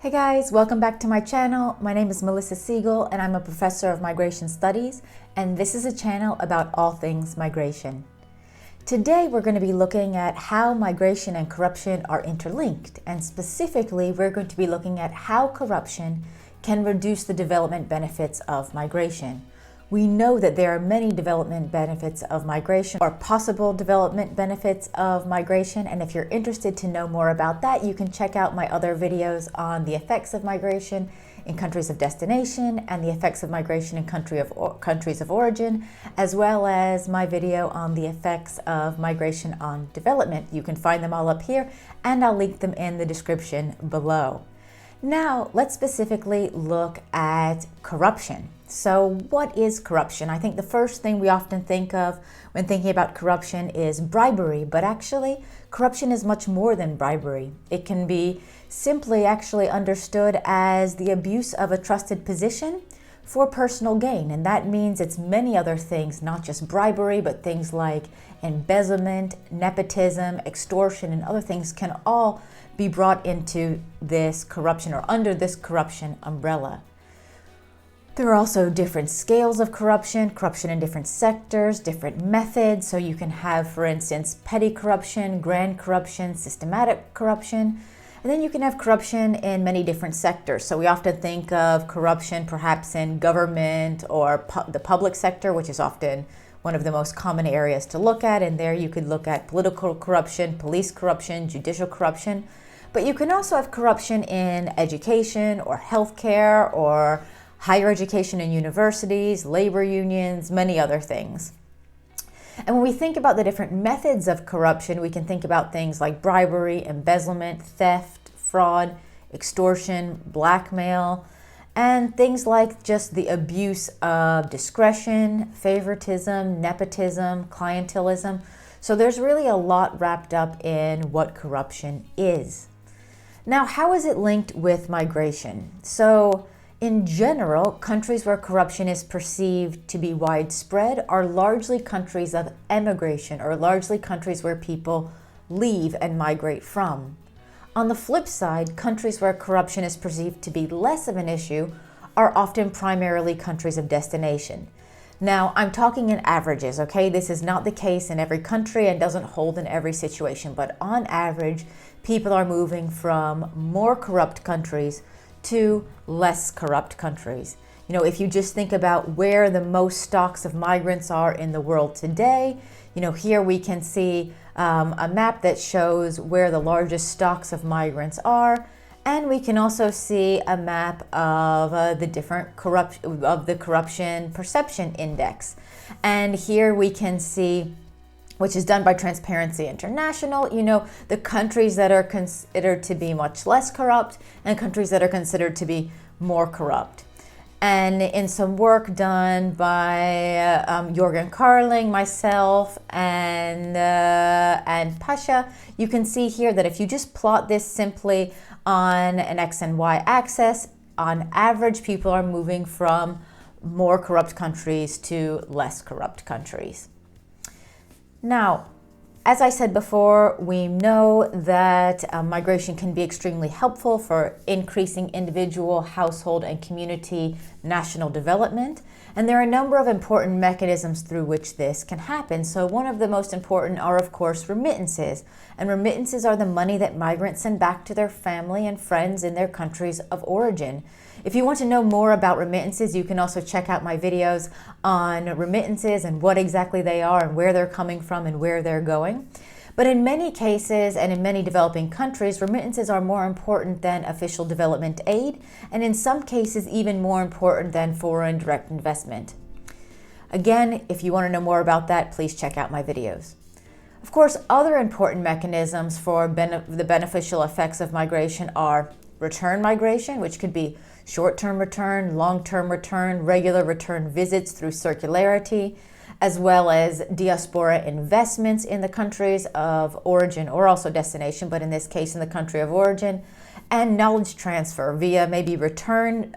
Hey guys, welcome back to my channel. My name is Melissa Siegel and I'm a professor of migration studies, and this is a channel about all things migration. Today we're going to be looking at how migration and corruption are interlinked, and specifically we're going to be looking at how corruption can reduce the development benefits of migration. We know that there are many development benefits of migration, or possible development benefits of migration, and if you're interested to know more about that, you can check out my other videos on the effects of migration in countries of destination and the effects of migration in countries of origin, as well as my video on the effects of migration on development. You can find them all up here, and I'll link them in the description below. Now, let's specifically look at corruption. So what is corruption? I think the first thing we often think of when thinking about corruption is bribery, but actually corruption is much more than bribery. It can be simply actually understood as the abuse of a trusted position for personal gain, and that means it's many other things, not just bribery, but things like embezzlement, nepotism, extortion, and other things can all be brought into this corruption or under this corruption umbrella. There are also different scales of corruption in different sectors, different methods. So you can have, for instance, petty corruption, grand corruption, systematic corruption, and then you can have corruption in many different sectors. So we often think of corruption perhaps in government or the public sector, which is often one of the most common areas to look at. And there you could look at political corruption, police corruption, judicial corruption. But you can also have corruption in education or healthcare or higher education in universities, labor unions, many other things. And when we think about the different methods of corruption, we can think about things like bribery, embezzlement, theft, fraud, extortion, blackmail, and things like just the abuse of discretion, favoritism, nepotism, clientelism. So there's really a lot wrapped up in what corruption is. Now, how is it linked with migration? So, in general, countries where corruption is perceived to be widespread are largely countries of emigration, or largely countries where people leave and migrate from. On the flip side, countries where corruption is perceived to be less of an issue are often primarily countries of destination. Now, I'm talking in averages, okay? This is not the case in every country and doesn't hold in every situation, but on average, people are moving from more corrupt countries to less corrupt countries. You know, if you just think about where the most stocks of migrants are in the world today, you know, here we can see a map that shows where the largest stocks of migrants are, and we can also see a map of the corruption perception index. And here we can see, which is done by Transparency International, you know, the countries that are considered to be much less corrupt and countries that are considered to be more corrupt. And in some work done by Jorgen Carling, myself, and Pasha, you can see here that if you just plot this simply on an X and Y axis, on average, people are moving from more corrupt countries to less corrupt countries. Now, as I said before, we know that migration can be extremely helpful for increasing individual, household, and community national development. And there are a number of important mechanisms through which this can happen. So one of the most important are, of course, remittances. And remittances are the money that migrants send back to their family and friends in their countries of origin. If you want to know more about remittances, you can also check out my videos on remittances and what exactly they are and where they're coming from and where they're going. But in many cases and in many developing countries, remittances are more important than official development aid, and in some cases even more important than foreign direct investment. Again, if you want to know more about that, please check out my videos. Of course, other important mechanisms for the beneficial effects of migration are return migration, which could be short-term return, long-term return, regular return visits through circularity, as well as diaspora investments in the countries of origin or also destination, but in this case in the country of origin, and knowledge transfer via maybe return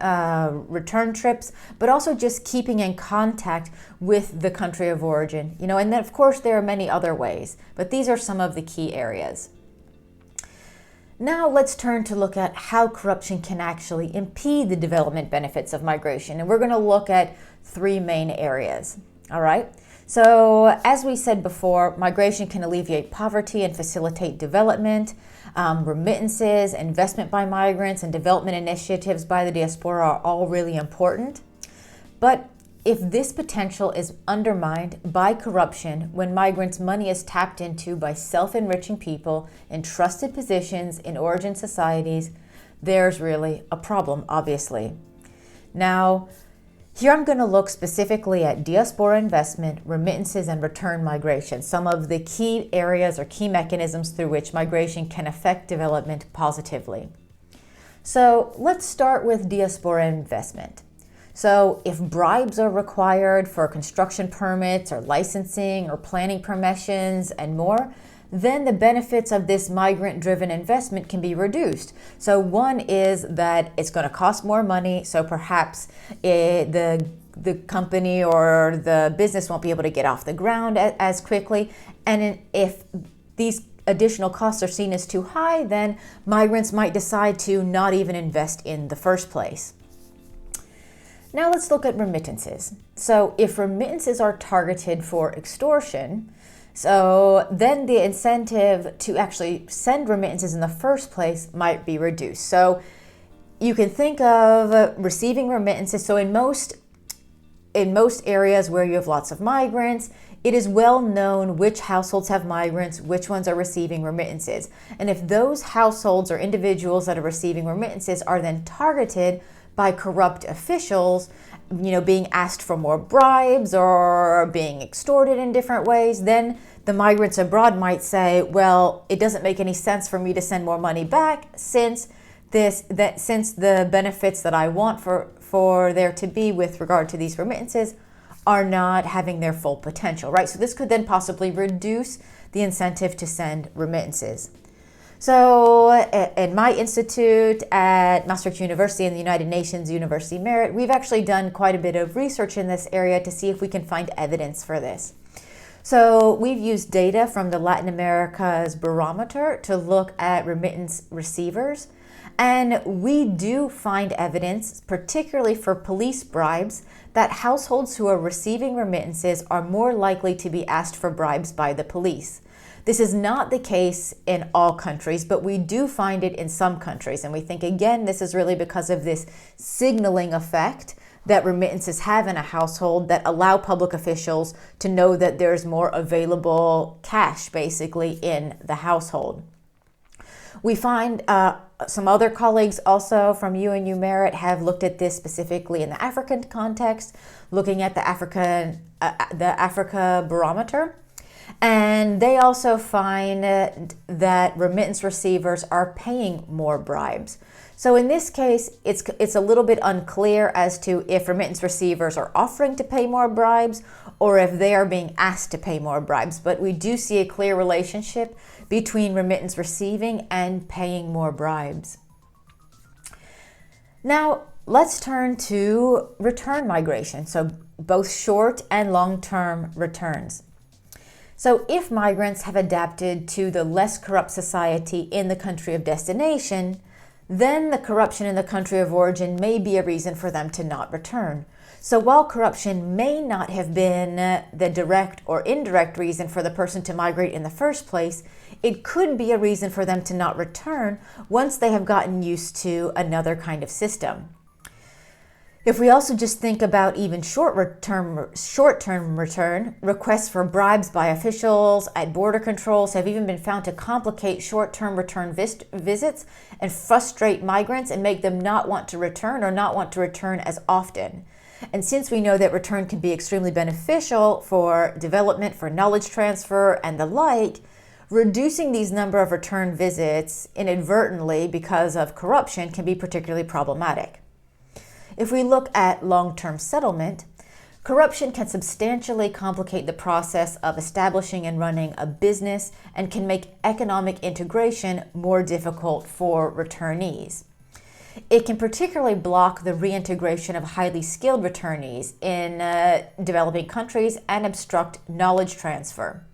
trips, but also just keeping in contact with the country of origin. You know, and then of course there are many other ways, but these are some of the key areas. Now let's turn to look at how corruption can actually impede the development benefits of migration. And we're going to look at three main areas. All right. So as we said before, migration can alleviate poverty and facilitate development. Remittances, investment by migrants, and development initiatives by the diaspora are all really important. But if this potential is undermined by corruption when migrants' money is tapped into by self-enriching people in trusted positions in origin societies, there's really a problem, obviously. Now, here I'm going to look specifically at diaspora investment, remittances, and return migration, some of the key areas or key mechanisms through which migration can affect development positively. So let's start with diaspora investment. So if bribes are required for construction permits or licensing or planning permissions and more, then the benefits of this migrant-driven investment can be reduced. So one is that it's going to cost more money, so perhaps the company or the business won't be able to get off the ground as quickly. And if these additional costs are seen as too high, then migrants might decide to not even invest in the first place. Now let's look at remittances. So if remittances are targeted for extortion, so then the incentive to actually send remittances in the first place might be reduced. So you can think of receiving remittances. So in most areas where you have lots of migrants, it is well known which households have migrants, which ones are receiving remittances. And if those households or individuals that are receiving remittances are then targeted by corrupt officials, being asked for more bribes or being extorted in different ways, then the migrants abroad might say, well, it doesn't make any sense for me to send more money back since the benefits that I want for there to be with regard to these remittances are not having their full potential, right? So this could then possibly reduce the incentive to send remittances. So in my institute at Maastricht University and the United Nations University Merit, we've actually done quite a bit of research in this area to see if we can find evidence for this. So we've used data from the Latin America's Barometer to look at remittance receivers. And we do find evidence, particularly for police bribes, that households who are receiving remittances are more likely to be asked for bribes by the police. This is not the case in all countries, but we do find it in some countries. And we think, again, this is really because of this signaling effect that remittances have in a household that allow public officials to know that there's more available cash, basically, in the household. We find some other colleagues also from UNU Merit have looked at this specifically in the African context, looking at the Africa Barometer. And they also find that remittance receivers are paying more bribes. So in this case, it's a little bit unclear as to if remittance receivers are offering to pay more bribes or if they are being asked to pay more bribes. But we do see a clear relationship between remittance receiving and paying more bribes. Now, let's turn to return migration, so both short and long-term returns. So if migrants have adapted to the less corrupt society in the country of destination, then the corruption in the country of origin may be a reason for them to not return. So while corruption may not have been the direct or indirect reason for the person to migrate in the first place, it could be a reason for them to not return once they have gotten used to another kind of system. If we also just think about even short-term return, requests for bribes by officials at border controls have even been found to complicate short-term return visits and frustrate migrants and make them not want to return or not want to return as often. And since we know that return can be extremely beneficial for development, for knowledge transfer, and the like, reducing these number of return visits inadvertently because of corruption can be particularly problematic. If we look at long-term settlement, corruption can substantially complicate the process of establishing and running a business and can make economic integration more difficult for returnees. It can particularly block the reintegration of highly skilled returnees in developing countries and obstruct knowledge transfer.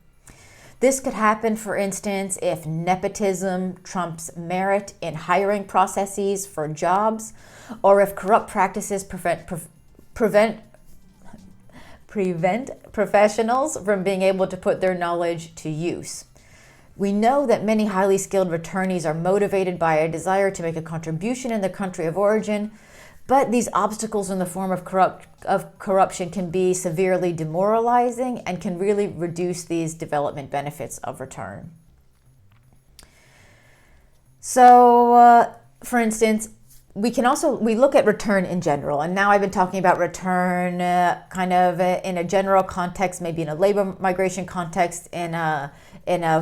This could happen, for instance, if nepotism trumps merit in hiring processes for jobs, or if corrupt practices prevent professionals from being able to put their knowledge to use. We know that many highly skilled returnees are motivated by a desire to make a contribution in the country of origin, but these obstacles in the form of corruption can be severely demoralizing and can really reduce these development benefits of return. So, for instance, we look at return in general, and now I've been talking about return kind of in a general context, maybe in a labor migration context, in a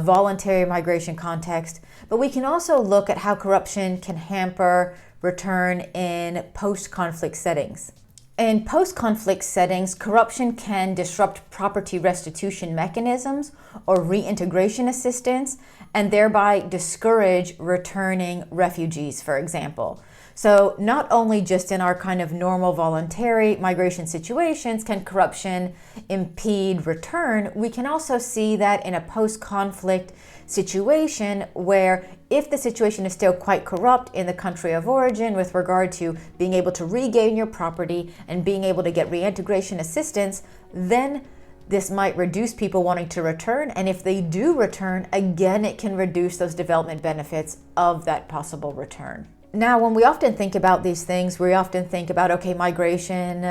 voluntary migration context, but we can also look at how corruption can hamper return in post-conflict settings. In post-conflict settings, corruption can disrupt property restitution mechanisms or reintegration assistance, and thereby discourage returning refugees, for example. So not only just in our kind of normal voluntary migration situations can corruption impede return, we can also see that in a post-conflict situation where if the situation is still quite corrupt in the country of origin with regard to being able to regain your property and being able to get reintegration assistance, then this might reduce people wanting to return. And if they do return, again, it can reduce those development benefits of that possible return. Now, when we often think about these things, we often think about, okay, migration,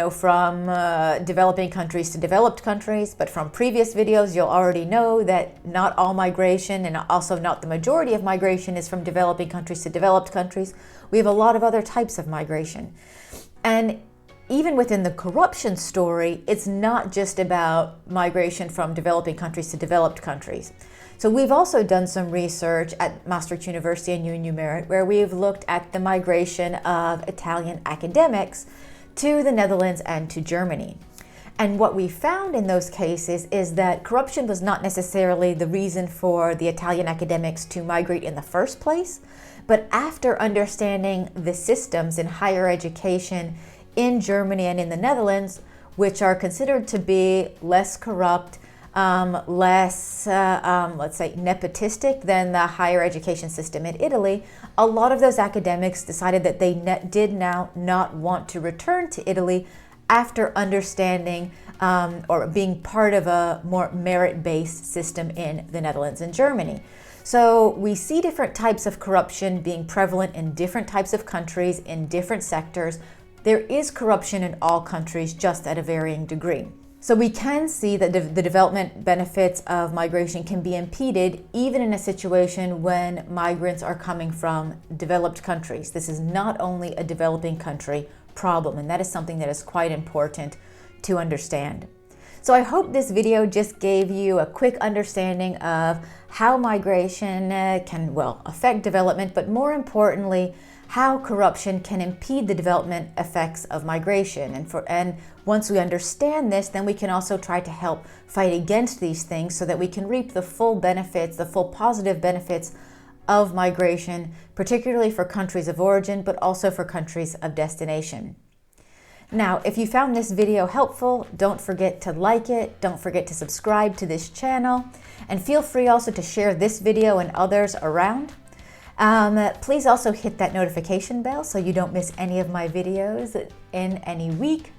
from developing countries to developed countries. But from previous videos, you'll already know that not all migration, and also not the majority of migration, is from developing countries to developed countries. We have a lot of other types of migration. And even within the corruption story, it's not just about migration from developing countries to developed countries. So we've also done some research at Maastricht University and UNU Merit where we've looked at the migration of Italian academics to the Netherlands and to Germany. And what we found in those cases is that corruption was not necessarily the reason for the Italian academics to migrate in the first place, but after understanding the systems in higher education in Germany and in the Netherlands, which are considered to be less corrupt, less, let's say, nepotistic than the higher education system in Italy, a lot of those academics decided that they did now not want to return to Italy after understanding or being part of a more merit-based system in the Netherlands and Germany. So we see different types of corruption being prevalent in different types of countries, in different sectors. There is corruption in all countries, just at a varying degree. So we can see that the development benefits of migration can be impeded even in a situation when migrants are coming from developed countries. This is not only a developing country problem, and that is something that is quite important to understand. So I hope this video just gave you a quick understanding of how migration can, affect development, but more importantly, how corruption can impede the development effects of migration. And once we understand this, then we can also try to help fight against these things so that we can reap the full benefits, the full positive benefits of migration, particularly for countries of origin, but also for countries of destination. Now, if you found this video helpful, don't forget to like it, don't forget to subscribe to this channel, and feel free also to share this video and others around. Please also hit that notification bell so you don't miss any of my videos in any week,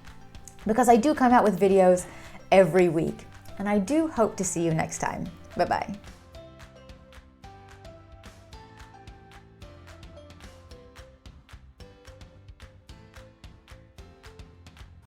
because I do come out with videos every week. And I do hope to see you next time. Bye-bye.